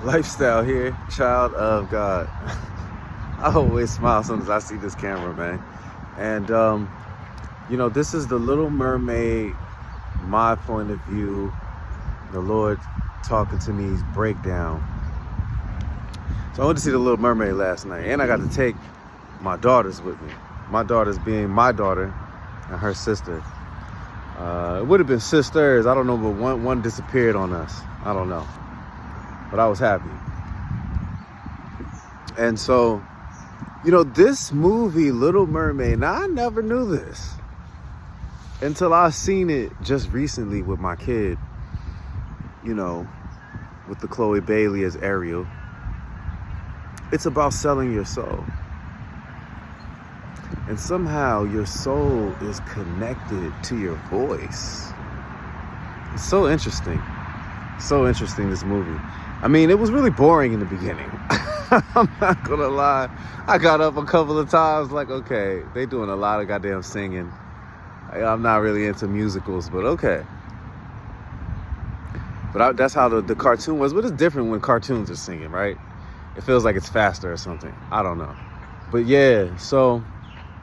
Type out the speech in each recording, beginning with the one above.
Lifestyle here, child of God. I always smile as soon as I see this camera, man. And, this is the Little Mermaid, my point of view, the Lord talking to me's breakdown. So I went to see the Little Mermaid last night, and I got to take my daughters with me. My daughters being my daughter and her sister. It would have been sisters, I don't know, but one disappeared on us. I don't know. But I was happy. And so, this movie, Little Mermaid, now I never knew this until I seen it just recently with my kid, with the Chloe Bailey as Ariel. It's about selling your soul. And somehow your soul is connected to your voice. It's so interesting. So interesting, this movie. I mean, it was really boring in the beginning. I'm not gonna lie. I got up a couple of times like, okay, they doing a lot of goddamn singing. I'm not really into musicals, but okay. But that's how the cartoon was. But it's different when cartoons are singing, right? It feels like it's faster or something. I don't know. But yeah, so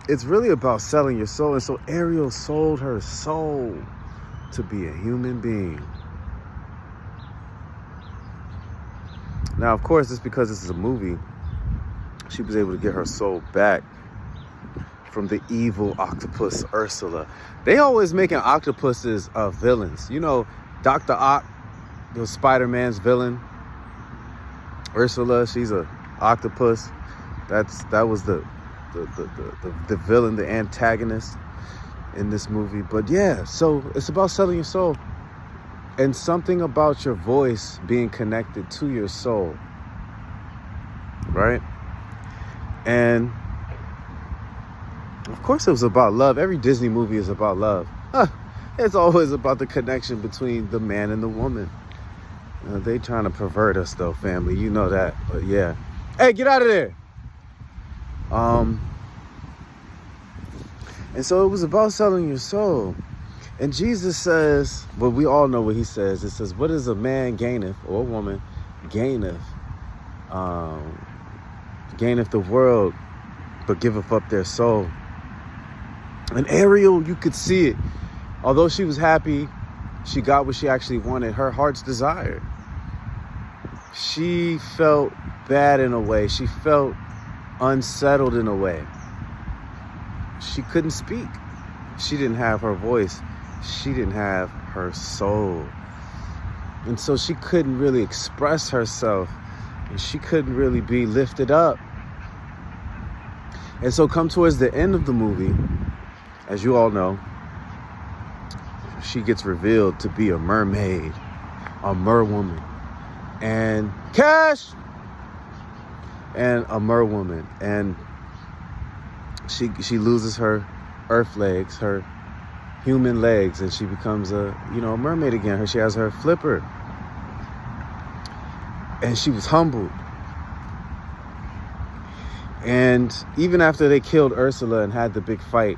it's really about selling your soul. And so Ariel sold her soul to be a human being. Now, of course, it's because this is a movie. She was able to get her soul back from the evil octopus Ursula. They always making octopuses villains. Dr. Ock, the Spider-Man's villain. Ursula, she's a octopus. That was the villain, the antagonist in this movie. But yeah, so it's about selling your soul. And something about your voice being connected to your soul, right? And of course it was about love. Every Disney movie is about love. It's always about the connection between the man and the woman. They trying to pervert us though, family. You know that. But yeah. Hey, get out of there. And so it was about selling your soul. And Jesus says, well, we all know what he says. It says, what is a man gaineth, or a woman gaineth, gaineth the world, but giveth up their soul. And Ariel, you could see it. Although she was happy, she got what she actually wanted, her heart's desire. She felt bad in a way. She felt unsettled in a way. She couldn't speak. She didn't have her voice. She didn't have her soul. And so she couldn't really express herself. And she couldn't really be lifted up. And so come towards the end of the movie, as you all know, she gets revealed to be a mermaid, a merwoman, and Cash, and a merwoman. And she loses her earth legs, her human legs, and she becomes a mermaid again. She has her flipper. And she was humbled. And even after they killed Ursula and had the big fight,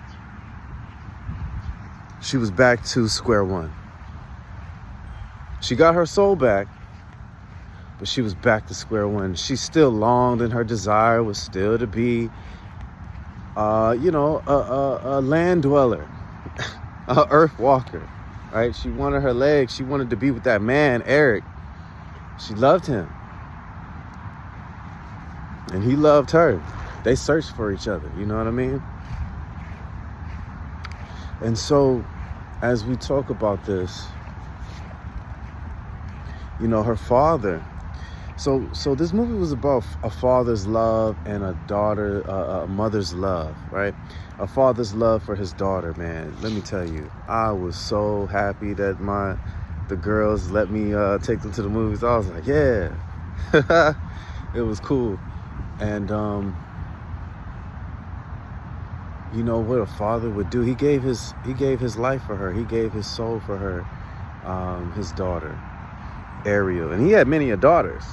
she was back to square one. She got her soul back, but she was back to square one. She still longed, and her desire was still to be a land dweller, a earth walker, right? She wanted her legs. She wanted to be with that man, Eric. She loved him. And he loved her. They searched for each other, you know what I mean? And so, as we talk about this, her father. So this movie was about a father's love and a mother's love, right? A father's love for his daughter, man. Let me tell you, I was so happy that the girls let me take them to the movies. I was like, yeah, it was cool. And what a father would do. He gave his life for her. He gave his soul for her, his daughter, Ariel. And he had many daughters.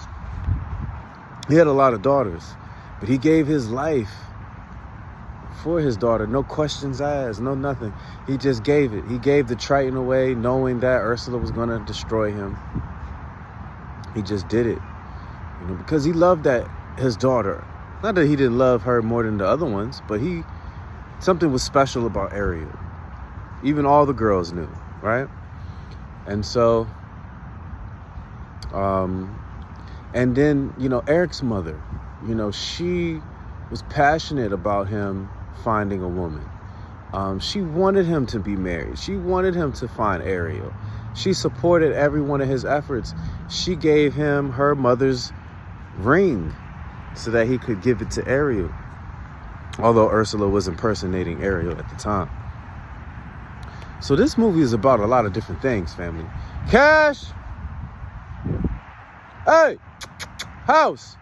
He had a lot of daughters, but he gave his life for his daughter. No questions asked, no nothing. He just gave it. He gave the Triton away, knowing that Ursula was going to destroy him. He just did it. because he loved that his daughter. Not that he didn't love her more than the other ones, but something was special about Ariel. Even all the girls knew, right? And so, and then, Eric's mother, she was passionate about him finding a woman. She wanted him to be married. She wanted him to find Ariel. She supported every one of his efforts. She gave him her mother's ring so that he could give it to Ariel. Although Ursula was impersonating Ariel at the time. So this movie is about a lot of different things, family. Cash! Hey! House!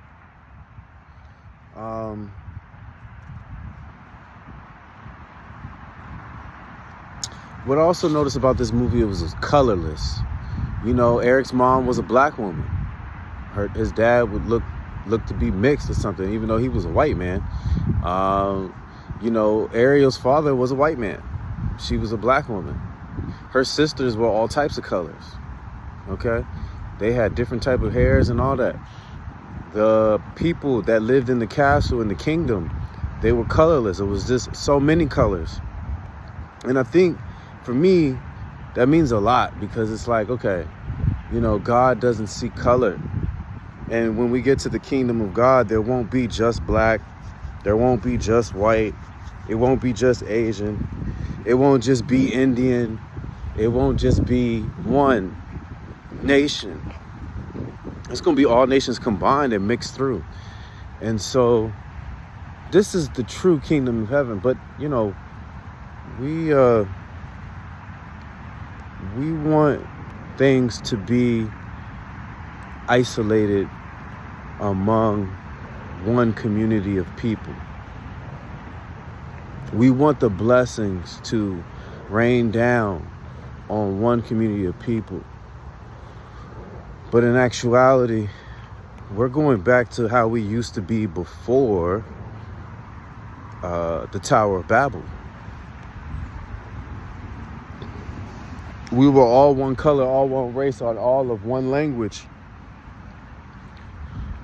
What I also noticed about this movie, it was colorless. Eric's mom was a black woman. His dad would look to be mixed or something, even though he was a white man. Ariel's father was a white man. She was a black woman. Her sisters were all types of colors. Okay? They had different type of hairs and all that. The people that lived in the castle, in the kingdom, they were colorless. It was just so many colors. And I think, for me, that means a lot, because it's like, okay, God doesn't see color. And when we get to the kingdom of God, there won't be just black. There won't be just white. It won't be just Asian. It won't just be Indian. It won't just be one nation. It's going to be all nations combined and mixed through. And so this is the true kingdom of heaven. But, we want things to be isolated among one community of people. We want the blessings to rain down on one community of people. But in actuality, we're going back to how we used to be before the Tower of Babel. We were all one color, all one race, all of one language.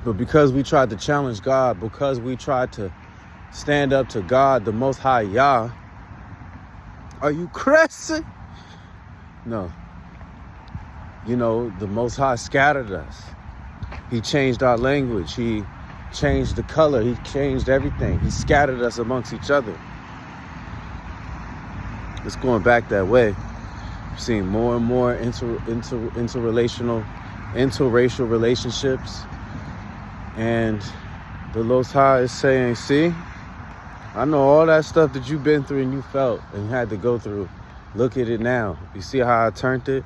But because we tried to challenge God, because we tried to stand up to God, the Most High Yah, are you crazy? No. The Most High scattered us. He changed our language. He changed the color. He changed everything. He scattered us amongst each other. It's going back that way. Seeing more and more interracial relationships. And the Most High is saying, see, I know all that stuff that you've been through and you felt and had to go through. Look at it now. You see how I turned it?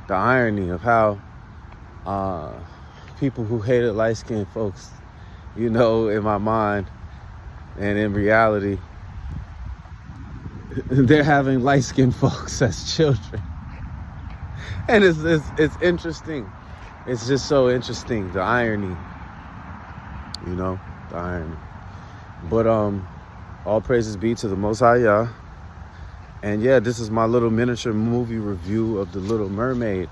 The irony of how people who hated light-skinned folks, in my mind and in reality, they're having light-skinned folks as children. And it's interesting. It's just so interesting, the irony. The irony. But all praises be to the Most High Yah. And yeah, this is my little miniature movie review of The Little Mermaid.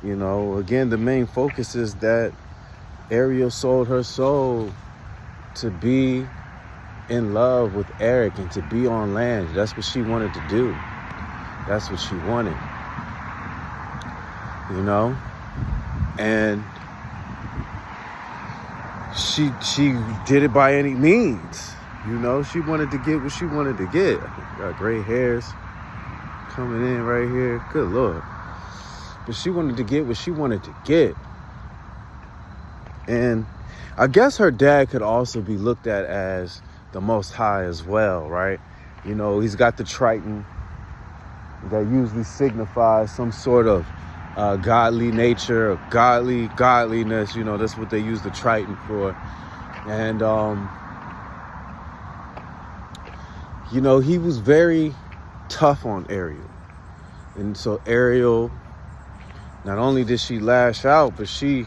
Again, the main focus is that Ariel sold her soul to be in love with Eric and to be on land. That's what she wanted to do. That's what she wanted. And she did it by any means. She wanted to get what she wanted to get. Got gray hairs coming in right here. Good Lord. But she wanted to get what she wanted to get. And I guess her dad could also be looked at as the Most High as well, right? He's got the Triton that usually signifies some sort of godly nature, godliness. That's what they use the Triton for. And he was very tough on Ariel. And so Ariel, not only did she lash out, but she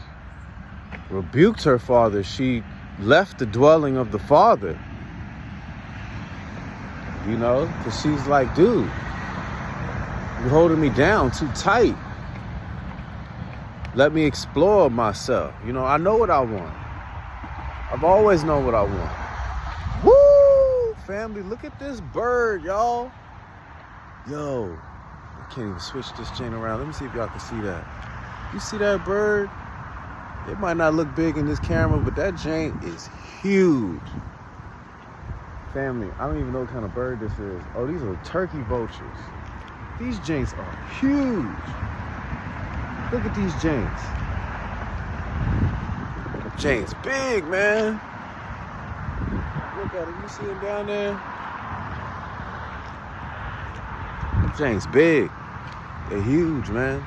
rebuked her father. She left the dwelling of the father. Because she's like, dude, you're holding me down too tight. Let me explore myself. I know what I want. I've always known what I want. Woo! Family, look at this bird, y'all. Yo, I can't even switch this chain around. Let me see if y'all can see that. You see that bird? It might not look big in this camera, but that chain is huge. Family, I don't even know what kind of bird this is. Oh, these are turkey vultures. These janks are huge. Look at these janks. Janks big, man. Look at it. You see them down there? Janks big. They're huge, man.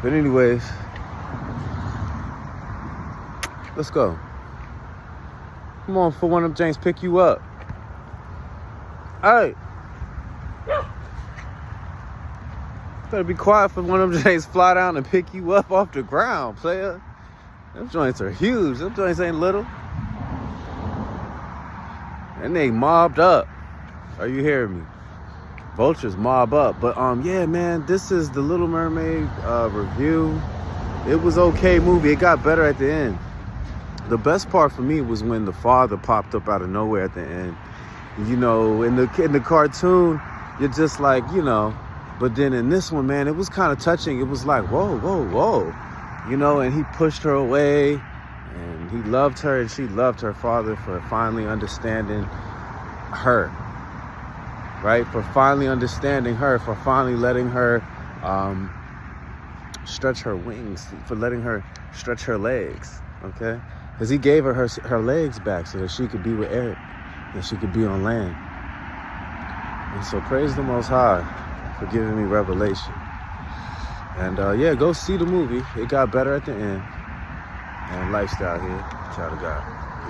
But anyways, let's go. Come on, for one of them janks pick you up. Hey. Better be quiet for one of them janks fly down and pick you up off the ground, player. Them joints are huge. Them joints ain't little. And they mobbed up. Are you hearing me? Vultures mob up. But yeah, man, this is the Little Mermaid review. It was okay movie. It got better at the end. The best part for me was when the father popped up out of nowhere at the end. You know, in the cartoon, you're just like, you know. But then in this one, man, it was kind of touching. It was like, whoa, whoa, whoa. You know, and he pushed her away. And he loved her, and she loved her father for finally understanding her. Right? For finally understanding her, for finally letting her stretch her wings, for letting her stretch her legs, okay? Because he gave her legs back so that she could be with Eric, and she could be on land. And so praise the Most High for giving me revelation. And yeah, go see the movie. It got better at the end. And lifestyle here. Child of God.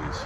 Peace.